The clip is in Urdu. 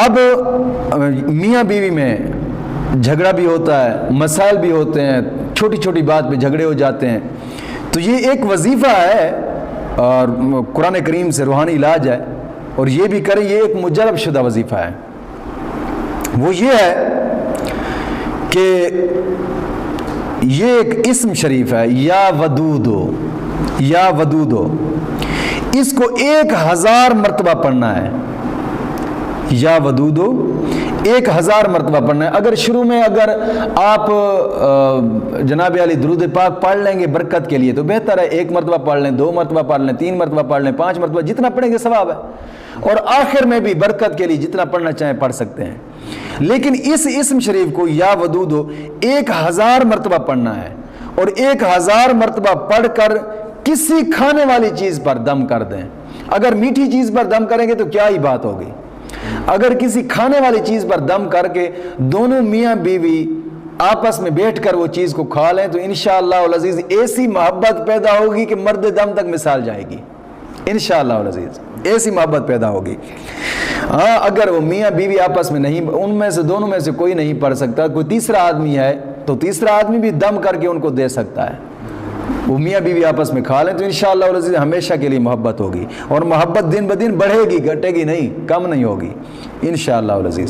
اب میاں بیوی میں جھگڑا بھی ہوتا ہے، مسائل بھی ہوتے ہیں، چھوٹی چھوٹی بات پہ جھگڑے ہو جاتے ہیں، تو یہ ایک وظیفہ ہے اور قرآن کریم سے روحانی علاج ہے، اور یہ بھی کریں، یہ ایک مجرب شدہ وظیفہ ہے۔ وہ یہ ہے کہ یہ ایک اسم شریف ہے، یا ودودو، یا ودودو، اس کو 1000 مرتبہ پڑھنا ہے۔ یا ودودو 1000 مرتبہ پڑھنا ہے۔ اگر شروع میں اگر آپ جناب علی درود پاک پڑھ لیں گے برکت کے لیے تو بہتر ہے، 1 مرتبہ پڑھ لیں، 2 مرتبہ پڑھ لیں، 3 مرتبہ پڑھ لیں، 5 مرتبہ، جتنا پڑھیں گے ثواب ہے، اور آخر میں بھی برکت کے لیے جتنا پڑھنا چاہیں پڑھ سکتے ہیں۔ لیکن اس اسم شریف کو یا ودودو 1000 مرتبہ پڑھنا ہے، اور 1000 مرتبہ پڑھ کر کسی کھانے والی چیز پر دم کر دیں۔ اگر میٹھی چیز پر دم کریں گے تو کیا ہی بات ہوگی، اگر کسی کھانے والی چیز پر دم کر کے دونوں میاں بیوی آپس میں بیٹھ کر وہ چیز کو کھا لیں تو انشاءاللہ العزیز ایسی محبت پیدا ہوگی کہ مرد دم تک مثال جائے گی، انشاءاللہ العزیز ایسی محبت پیدا ہوگی۔ ہاں، اگر وہ میاں بیوی آپس میں نہیں، ان میں سے دونوں میں سے کوئی نہیں پڑھ سکتا، کوئی تیسرا آدمی ہے تو تیسرا آدمی بھی دم کر کے ان کو دے سکتا ہے، وہ میاں بیوی آپس میں کھا لیں تو انشاءاللہ العزیز ہمیشہ کے لیے محبت ہوگی، اور محبت دن بدن بڑھے گی، گھٹے گی نہیں، کم نہیں ہوگی انشاءاللہ العزیز۔